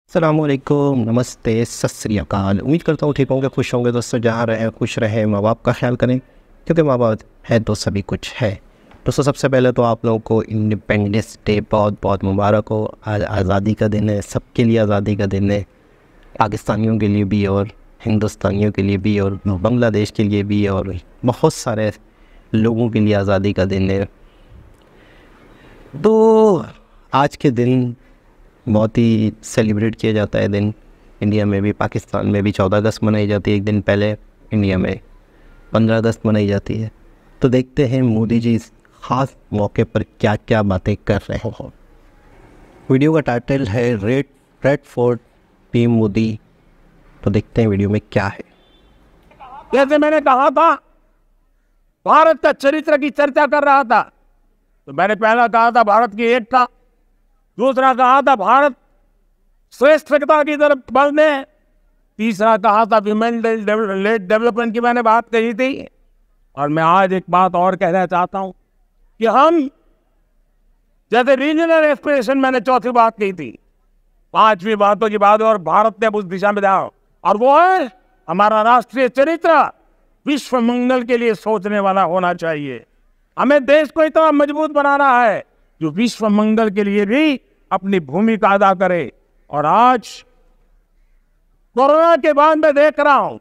अस्सलामुअलैकुम, नमस्ते, सत श्री अकाल। उम्मीद करता हूँ ठीक होंगे, खुश होंगे। दोस्तों जहाँ रहें खुश रहें, माँ बाप का ख्याल करें, क्योंकि माँ बाप है तो सभी कुछ है। दोस्तों सबसे पहले तो आप लोगों को इंडिपेंडेंस डे बहुत बहुत मुबारक हो। आज आज़ादी का दिन है, सबके लिए आज़ादी का दिन है, पाकिस्तानियों के लिए भी और हिंदुस्तानियों के लिए भी और बांग्लादेश के लिए भी और बहुत सारे लोगों के लिए आज़ादी का दिन है। तो आज के दिन बहुत ही सेलिब्रेट किया जाता है दिन। इंडिया में भी, पाकिस्तान में भी 14 अगस्त मनाई जाती है। एक दिन पहले इंडिया में 15 अगस्त मनाई जाती है। तो देखते हैं मोदी जी इस ख़ास मौके पर क्या क्या बातें कर रहे हैं। वीडियो का टाइटल है रेड फोर्ट पीएम मोदी। तो देखते हैं वीडियो में क्या है। जैसे मैंने कहा था, भारत का चरित्र की चर्चा कर रहा था, तो मैंने पहला कहा था भारत की एकता, दूसरा कहा था भारत श्रेष्ठता की तरफ बढ़ने, तीसरा कहा था विमेन लेड डेवलपमेंट की मैंने बात कही थी। और मैं आज एक बात और कहना चाहता हूं कि हम जैसे रीजनल एस्पिरेशन मैंने चौथी बात कही थी, पांचवी बातों की बात और भारत ने उस दिशा में जाओ, और वो है हमारा राष्ट्रीय चरित्र विश्व मंगल के लिए सोचने वाला होना चाहिए। हमें देश को इतना मजबूत बनाना है जो विश्व मंगल के लिए भी अपनी भूमिका अदा करे। और आज कोरोना के बाद मैं देख रहा हूं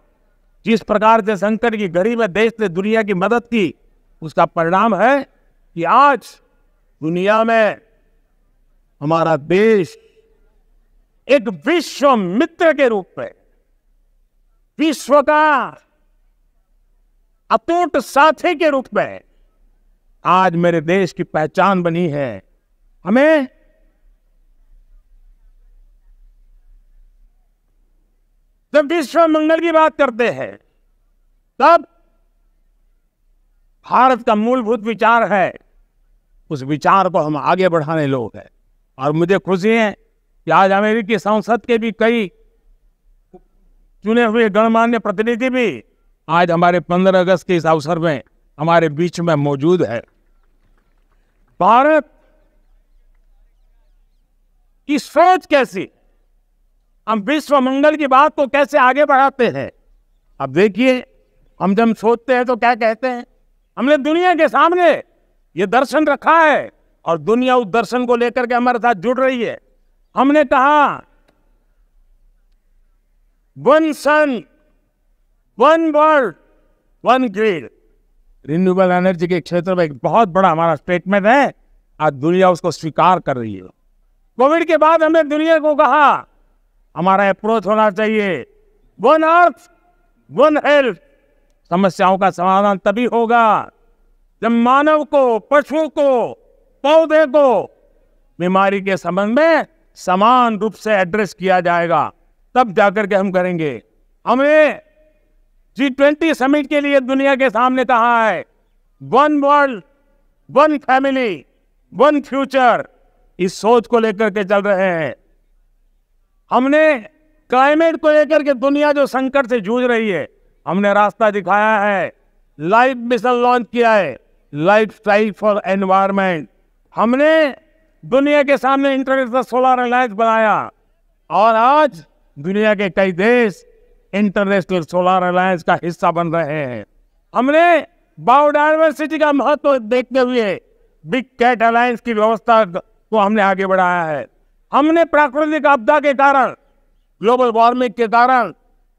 जिस प्रकार से संकट की घड़ी में देश ने दुनिया की मदद की, उसका परिणाम है कि आज दुनिया में हमारा देश एक विश्व मित्र के रूप में, विश्व का अटूट साथी के रूप में आज मेरे देश की पहचान बनी है। हमें जब विश्व मंगल की बात करते हैं, तब भारत का मूलभूत विचार है, उस विचार को हम आगे बढ़ाने लोग हैं। और मुझे खुशी है कि आज अमेरिकी संसद के भी कई चुने हुए गणमान्य प्रतिनिधि भी आज हमारे 15 अगस्त के इस अवसर में हमारे बीच में मौजूद है। भारत की सोच कैसी, हम विश्व मंगल की बात को कैसे आगे बढ़ाते हैं। अब देखिए, हम जब सोचते हैं तो क्या कहते हैं, हमने दुनिया के सामने ये दर्शन रखा है और दुनिया उस दर्शन को लेकर के हमारे साथ जुड़ रही है। हमने कहा one sun, one world, one grid. Renewable energy के क्षेत्र में एक बहुत बड़ा हमारा स्टेटमेंट है, आज दुनिया उसको स्वीकार कर रही है। कोविड के बाद हमने दुनिया को कहा हमारा अप्रोच होना चाहिए वन अर्थ, वन हेल्थ। समस्याओं का समाधान तभी होगा जब मानव को, पशु को, पौधे को बीमारी के संबंध में समान रूप से एड्रेस किया जाएगा, तब जाकर के हम करेंगे। हमने G20 समिट के लिए दुनिया के सामने कहा है one world, one family, one future. इस सोच को लेकर के चल रहे हैं। हमने क्लाइमेट को लेकर के दुनिया जो संकट से जूझ रही है, हमने रास्ता दिखाया है, लाइफ मिशन लॉन्च किया है, लाइफ स्टाइल फॉर एनवायरमेंट। हमने दुनिया के सामने इंटरनेशनल सोलर अलायंस बनाया और आज दुनिया के कई देश इंटरनेशनल सोलर अलायंस का हिस्सा बन रहे हैं। हमने बायोडायवर्सिटी का महत्व देखते हुए बिग कैट अलायंस की व्यवस्था को हमने आगे बढ़ाया है। हमने प्राकृतिक आपदा के कारण, ग्लोबल वार्मिंग के कारण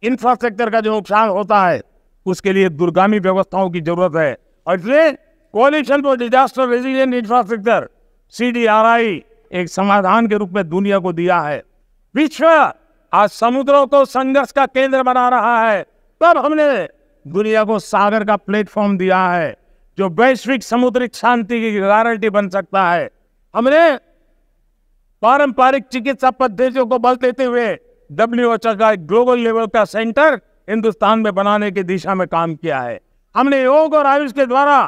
इंफ्रास्ट्रक्चर का जो नुकसान होता है, उसके लिए दूरगामी व्यवस्थाओं की जरूरत है, और इसलिए coalition for disaster resilient infrastructure CDRI एक समाधान के रूप में दुनिया को दिया है। विश्व आज समुद्रों को संघर्ष का केंद्र बना रहा है, तब हमने दुनिया को सागर का प्लेटफॉर्म दिया है जो वैश्विक समुद्री शांति की गारंटी बन सकता है। हमने पारंपरिक चिकित्सा पद्धतियों को बल देते हुए WHO का ग्लोबल लेवल का सेंटर हिंदुस्तान में बनाने की दिशा में काम किया है। हमने योग और आयुष के द्वारा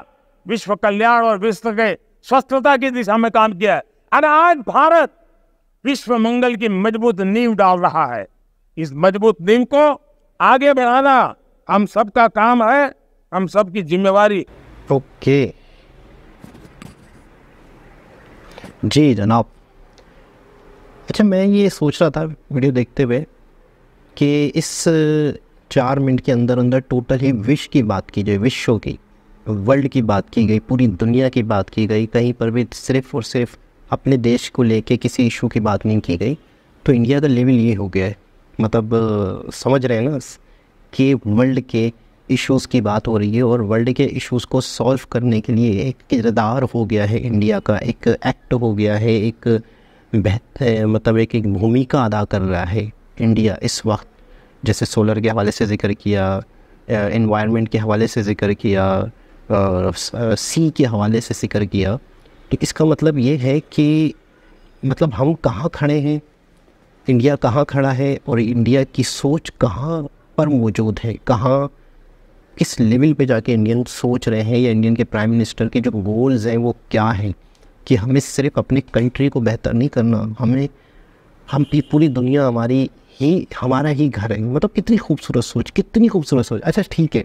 विश्व कल्याण और विश्व के स्वस्थता की दिशा में काम किया है। और आज भारत विश्व मंगल की मजबूत नींव डाल रहा है। इस मजबूत नींव को आगे बढ़ाना हम सबका काम है, हम सबकी जिम्मेवारी। ओके जी जनाब, अच्छा, मैं ये सोच रहा था वीडियो देखते हुए कि इस 4 मिनट के अंदर अंदर टोटल ही विश्व की बात की जाए, विश्व की, वर्ल्ड की बात की गई, पूरी दुनिया की बात की गई, कहीं पर भी सिर्फ और सिर्फ अपने देश को लेके किसी इशू की बात नहीं की गई। तो इंडिया का लेवल ये हो गया है, मतलब समझ रहे हैं ना कि वर्ल्ड के इश्यूज़ की बात हो रही है और वर्ल्ड के इश्यूज़ को सॉल्व करने के लिए एक किरदार हो गया है इंडिया का, एक एक्ट हो गया है, एक बेहतर मतलब एक भूमिका अदा कर रहा है इंडिया इस वक्त। जैसे सोलर के हवाले से ज़िक्र किया, एनवायरनमेंट के हवाले से ज़िक्र किया, सी के हवाले से ज़िक्र किया। तो इसका मतलब ये है कि मतलब हम कहाँ खड़े हैं, इंडिया कहाँ खड़ा है और इंडिया की सोच कहाँ पर मौजूद है, कहाँ किस लेवल पे जाके इंडियन सोच रहे हैं, या इंडियन के प्राइम मिनिस्टर के जो गोल्स हैं वो क्या हैं कि हमें सिर्फ अपनी कंट्री को बेहतर नहीं करना, हम पूरी दुनिया हमारा ही घर है। मतलब कितनी खूबसूरत सोच, कितनी खूबसूरत सोच। अच्छा ठीक है,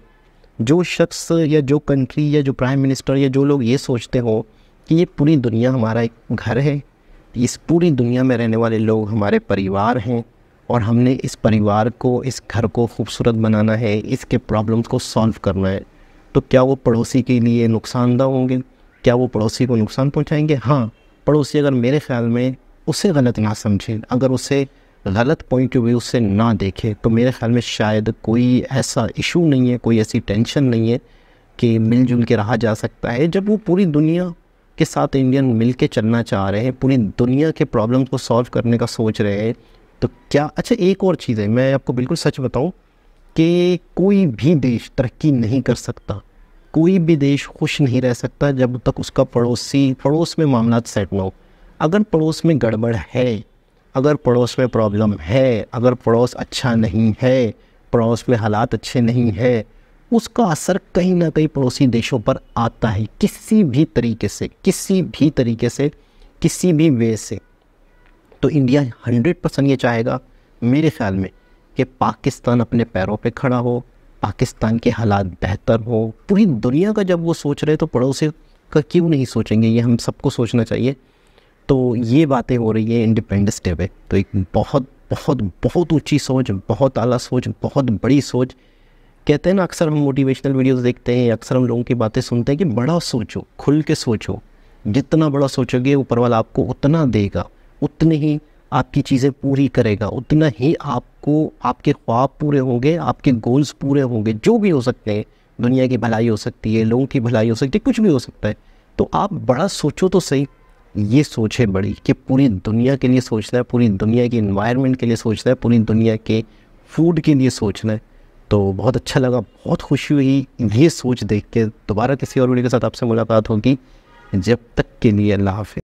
जो शख्स या जो कंट्री या जो प्राइम मिनिस्टर या जो लोग ये सोचते हो कि ये पूरी दुनिया हमारा एक घर है, इस पूरी दुनिया में रहने वाले लोग हमारे परिवार हैं और हमने इस परिवार को, इस घर को खूबसूरत बनाना है, इसके प्रॉब्लम्स को सॉल्व करना है, तो क्या वो पड़ोसी के लिए नुकसानदा होंगे? क्या वो पड़ोसी को नुकसान पहुंचाएंगे? हाँ, पड़ोसी अगर मेरे ख्याल में उसे गलत ना समझे, अगर उसे गलत पॉइंट ऑफ व्यू से ना देखे, तो मेरे ख्याल में शायद कोई ऐसा इशू नहीं है, कोई ऐसी टेंशन नहीं है कि मिलजुल के रहा जा सकता है। जब वो पूरी दुनिया के साथ इंडियन मिल के चलना चाह रहे हैं, पूरी दुनिया के प्रॉब्लम्स को सॉल्व करने का सोच रहे हैं, तो क्या। अच्छा एक और चीज़ है, मैं आपको बिल्कुल सच बताऊं कि कोई भी देश तरक्की नहीं कर सकता, कोई भी देश खुश नहीं रह सकता जब तक उसका पड़ोस में मामला सेट ना हो। अगर पड़ोस में गड़बड़ है, अगर पड़ोस में प्रॉब्लम है, अगर पड़ोस अच्छा नहीं है, पड़ोस में हालात अच्छे नहीं है, उसका असर कहीं ना कहीं पड़ोसी देशों पर आता है, किसी भी तरीके से, किसी भी वे से। तो इंडिया 100% ये चाहेगा मेरे ख्याल में कि पाकिस्तान अपने पैरों पे खड़ा हो, पाकिस्तान के हालात बेहतर हो। पूरी दुनिया का जब वो सोच रहे तो पड़ोसी का क्यों नहीं सोचेंगे, ये हम सबको सोचना चाहिए। तो ये बातें हो रही है इंडिपेंडेंस डे पे, तो एक बहुत बहुत बहुत ऊंची सोच, बहुत आला सोच, बहुत बड़ी सोच। कहते हैं ना, अक्सर हम मोटिवेशनल वीडियोस देखते हैं, अक्सर हम लोगों की बातें सुनते हैं कि बड़ा सोचो, खुल के सोचो, जितना बड़ा सोचोगे ऊपर वाला आपको उतना देगा, उतने ही आपकी चीज़ें पूरी करेगा, उतना ही आपको आपके ख्वाब पूरे होंगे, आपके गोल्स पूरे होंगे, जो भी हो सकते हैं। दुनिया की भलाई हो सकती है, लोगों की भलाई हो सकती है, कुछ भी हो सकता है। तो आप बड़ा सोचो तो सही। ये सोच है बड़ी कि पूरी दुनिया के लिए सोचना है, पूरी दुनिया की एनवायरनमेंट के लिए सोचना है, पूरी दुनिया के फूड के लिए सोचना है। तो बहुत अच्छा लगा, बहुत खुशी हुई ये सोच देख के। दोबारा किसी और वीडियो के साथ आपसे मुलाकात होगी, जब तक के लिए अल्लाह हाफ़िज़।